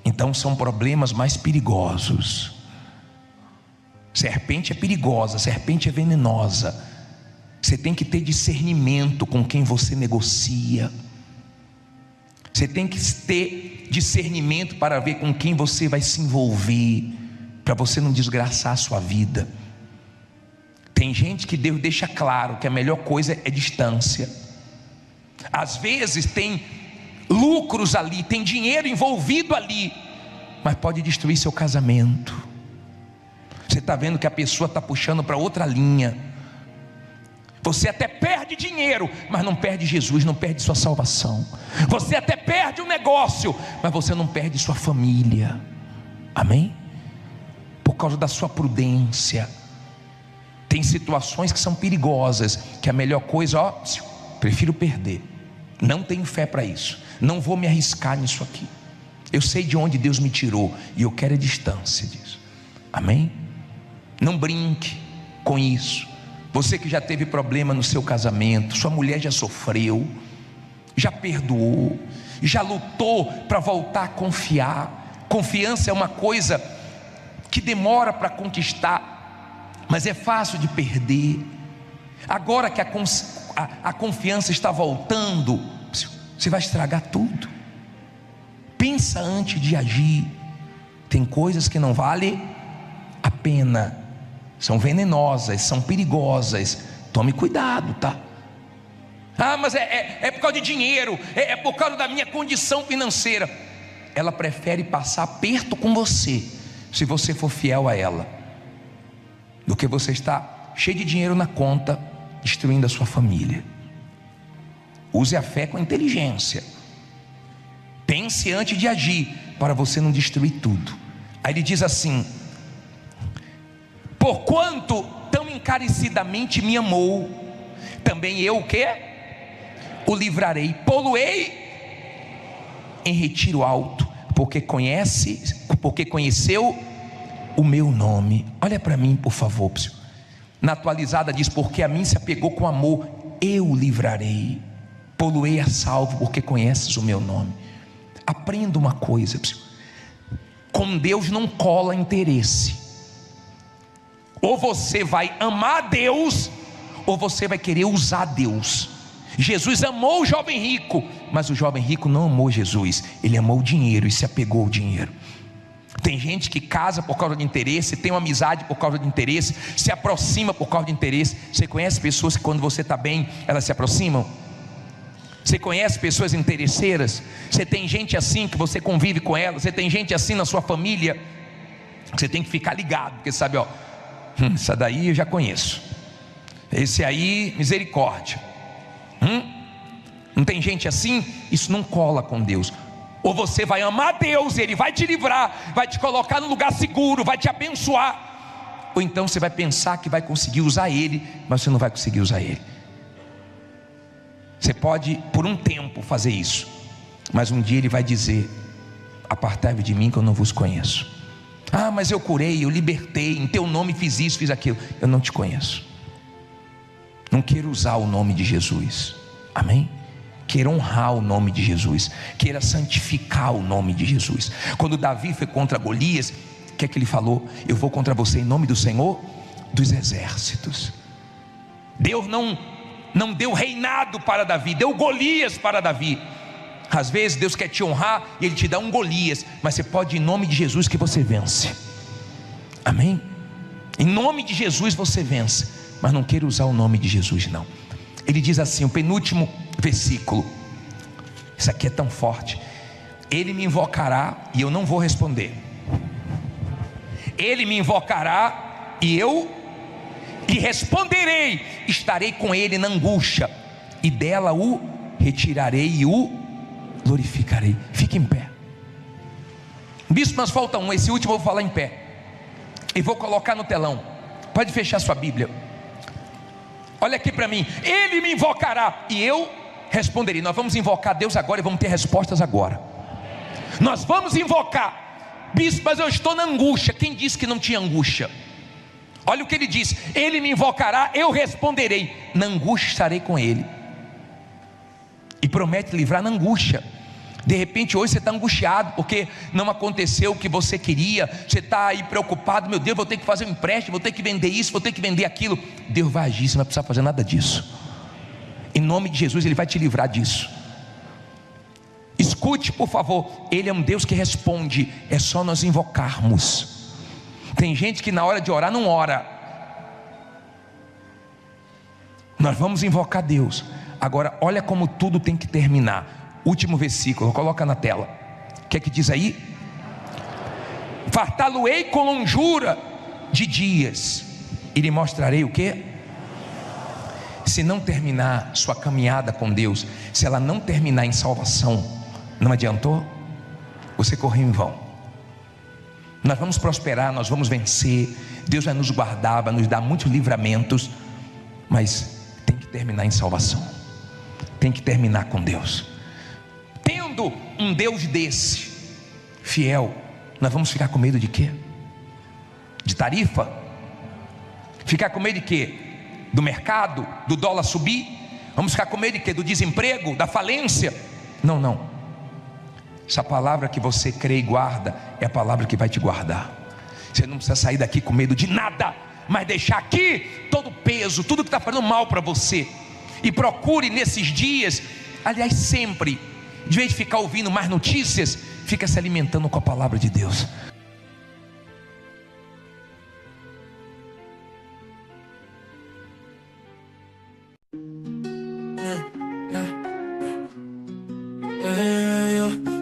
Então são problemas mais perigosos. Serpente é perigosa, serpente é venenosa. Você tem que ter discernimento com quem você negocia. Você tem que ter discernimento para ver com quem você vai se envolver, para você não desgraçar a sua vida. Tem gente que Deus deixa claro que a melhor coisa é distância. Às vezes tem lucros ali, tem dinheiro envolvido ali, mas pode destruir seu casamento. Você está vendo que a pessoa está puxando para outra linha. Você até perde dinheiro, mas não perde Jesus, não perde sua salvação. Você até perde um negócio, mas você não perde sua família. Amém? Por causa da sua prudência. Tem situações que são perigosas, que a melhor coisa, prefiro perder. Não tenho fé para isso. Não vou me arriscar nisso aqui. Eu sei de onde Deus me tirou e eu quero a distância disso. Amém? Não brinque com isso. Você que já teve problema no seu casamento, sua mulher já sofreu, já perdoou, já lutou para voltar a confiar. Confiança é uma coisa que demora para conquistar, mas é fácil de perder. Agora que a confiança está voltando, você vai estragar tudo. Pensa antes de agir. Tem coisas que não vale a pena, são venenosas, são perigosas. Tome cuidado, tá? Mas é por causa de dinheiro, é por causa da minha condição financeira. Ela prefere passar aperto com você, se você for fiel a ela, do que você estar cheio de dinheiro na conta, destruindo a sua família. Use a fé com inteligência. Pense antes de agir, para você não destruir tudo. Aí ele diz assim: porquanto tão encarecidamente me amou, também eu o quê? O livrarei, pô-lo-ei em retiro alto, porque conheceu o meu nome. Olha para mim, por favor. Na atualizada diz: porque a mim se apegou com amor, eu o livrarei, pô-lo-ei a salvo, porque conheces o meu nome. Aprenda uma coisa, com Deus não cola interesse. Ou você vai amar Deus, ou você vai querer usar Deus. Jesus amou o jovem rico, mas o jovem rico não amou Jesus. Ele amou o dinheiro e se apegou ao dinheiro. Tem gente que casa por causa de interesse, tem uma amizade por causa de interesse, se aproxima por causa de interesse. Você conhece pessoas que quando você está bem, elas se aproximam? Você conhece pessoas interesseiras? Você tem gente assim que você convive com ela? Você tem gente assim na sua família? Você tem que ficar ligado, porque sabe, ó, essa daí eu já conheço, esse aí, misericórdia. Não tem gente assim? Isso não cola com Deus. Ou você vai amar Deus, Ele vai te livrar, vai te colocar no lugar seguro, vai te abençoar. Ou então você vai pensar que vai conseguir usar Ele, mas você não vai conseguir usar Ele. Você pode por um tempo fazer isso, mas um dia Ele vai dizer: apartai-vos de mim que eu não vos conheço. Ah, mas eu curei, eu libertei, em teu nome fiz isso, fiz aquilo. Eu não te conheço. Não quero usar o nome de Jesus. Amém? Queira honrar o nome de Jesus, queira santificar o nome de Jesus. Quando Davi foi contra Golias, o que é que ele falou? Eu vou contra você em nome do Senhor dos exércitos. Deus não deu reinado para Davi, deu Golias para Davi. Às vezes Deus quer te honrar e Ele te dá um Golias, mas você pode, em nome de Jesus, que você vence. Amém? Em nome de Jesus você vence, mas não queira usar o nome de Jesus, não. Ele diz assim, o penúltimo versículo, isso aqui é tão forte: Ele me invocará e eu não vou responder. Ele me invocará e eu lhe responderei. Estarei com ele na angústia, e dela o retirarei e o glorificarei. Fique em pé. Bispo, mas falta um, esse último eu vou falar em pé e vou colocar no telão. Pode fechar sua Bíblia. Olha aqui para mim. Ele me invocará e eu responderei. Nós vamos invocar Deus agora e vamos ter respostas agora. Nós vamos invocar. Bispo, mas eu estou na angústia. Quem disse que não tinha angústia? Olha o que ele diz: Ele me invocará, eu responderei. Na angústia estarei com ele. E promete livrar na angústia. De repente hoje você está angustiado porque não aconteceu o que você queria. Você está aí preocupado: meu Deus, vou ter que fazer um empréstimo, vou ter que vender isso, vou ter que vender aquilo. Deus vai agir, você não vai precisar fazer nada disso. Em nome de Jesus Ele vai te livrar disso. Escute, por favor, Ele é um Deus que responde. É só nós invocarmos. Tem gente que na hora de orar não ora. Nós vamos invocar Deus. Agora olha como tudo tem que terminar. Último versículo, coloca na tela. O que é que diz aí? Fartá-lo-ei com longura de dias, e lhe mostrarei o quê? Se não terminar sua caminhada com Deus, se ela não terminar em salvação, não adiantou? Você correu em vão. Nós vamos prosperar, nós vamos vencer, Deus vai nos guardar, vai nos dar muitos livramentos, mas tem que terminar em salvação, tem que terminar com Deus. Tendo um Deus desse, fiel, nós vamos ficar com medo de quê? De tarifa? Ficar com medo de quê? Do mercado, do dólar subir? Vamos ficar com medo de quê? Do desemprego, da falência? Não, não. Essa palavra que você crê e guarda é a palavra que vai te guardar. Você não precisa sair daqui com medo de nada, mas deixar aqui todo o peso, tudo que está fazendo mal para você. E procure nesses dias, aliás sempre, de vez de ficar ouvindo mais notícias, fica se alimentando com a palavra de Deus.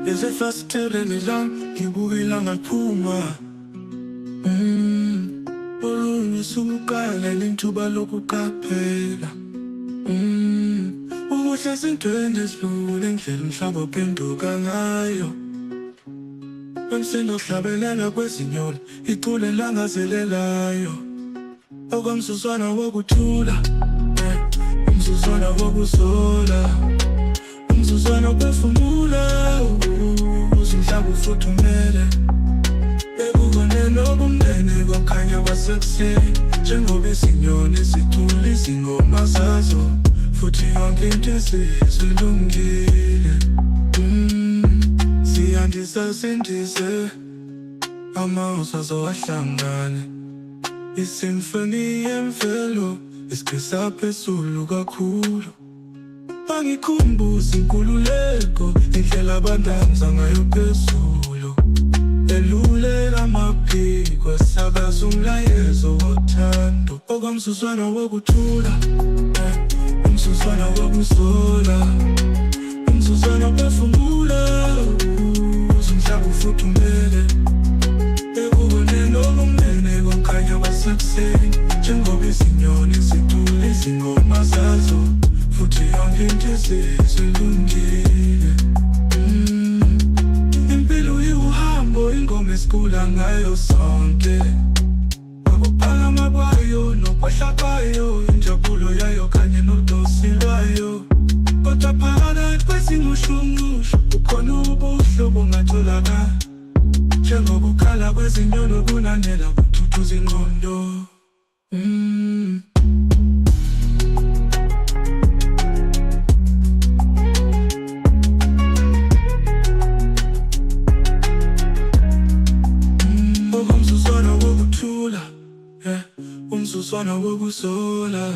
Izifasitele ngilang ngibukela ngaphuma olungisukale lintuba lokuqaphela ubuhle sintweni esilungile indlela umhlaba ophenduka ngayo emsinokuhlabelela kwezinyoni icule langazelelayo okwamsuswana wokuthula umsuswana wokusola umsuswana wokuphefumula umhlaba ufuthumele ekubone nobumnene kwakhanya kwasekuseni njengoba izinyoni zicula izingoma zazo futhi yonke into esizilungile siyandisa sindise amazwi azowahlangane isimfoni yemvelo isigqisa phezulu kakhulu angikhumbuza inkululeko indlela abandanza ngayo phezulu elulela amaphiko esakaza umlayezo wothando okwamsuswana wokuthula umsuswana wokusola umzuzwana uphefumula umhlaba ufuthumele ekuboneni okumnene kokukhanya kwasekuseni njengoba izinyoni zicula izingoma zazo futhi yonke into isilungile. Impilo iwuhambo ingoma esikula ngayo sonke, ukuphakama kwayo nokwehla kwayo, injabulo yayo kanye nodosi lwayo. Kodwa phakathi kwezingushunqushu kukhona ubuhlobo obungatholakala, njengokukhala kwezinyoni okunanela kuthuthuza ingqondo. Umzuzwana wokuthula, umzuzwana wokuzola,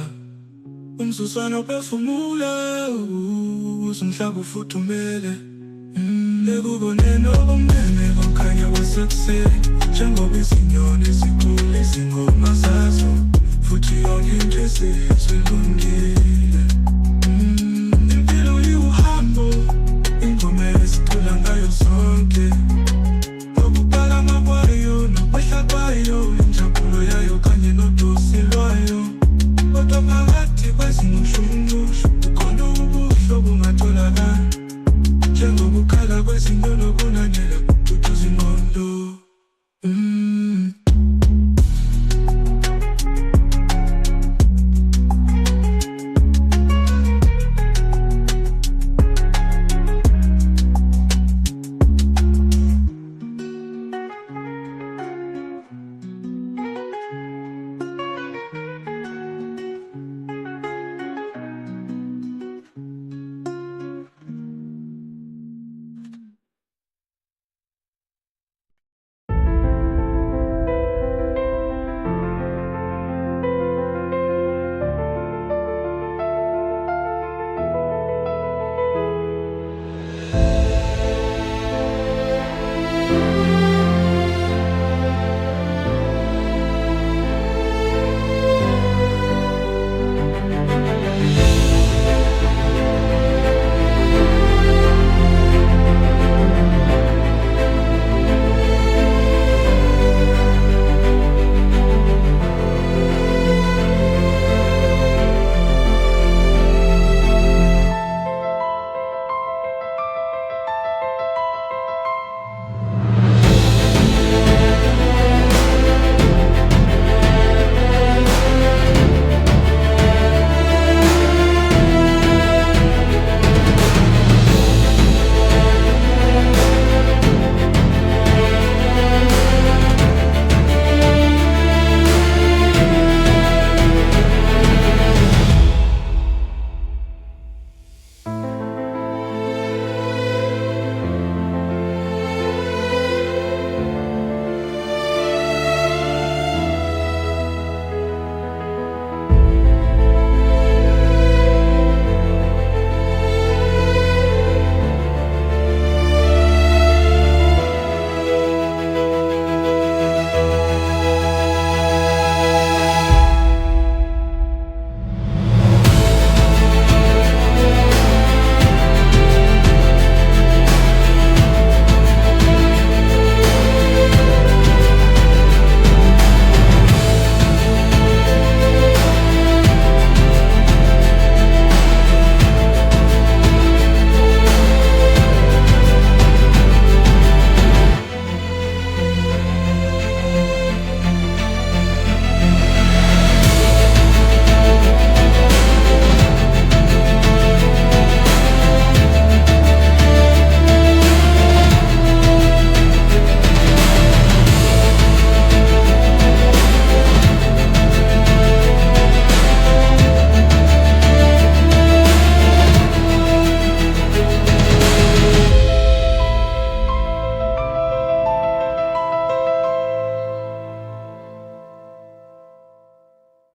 umzuzwana uphefumula umhlaba ufuthumele ekuboneni okumnene kokukhanya kwasekuseni njengoba izinyoni zicula izingoma zazo futhi yonke into isilungile. Impilo iwuhambo ingoma esicula ngayo sonke, ukuphakama kwayo nokwehla kwayo, injabulo yayo kanye nodosi lwayo. Kodwa phakathi kwezingushunqushu kukhona ubuhlobo obungatholakala, njengokukhala kwezinyoni okunanela kuthuthuza ingqondo.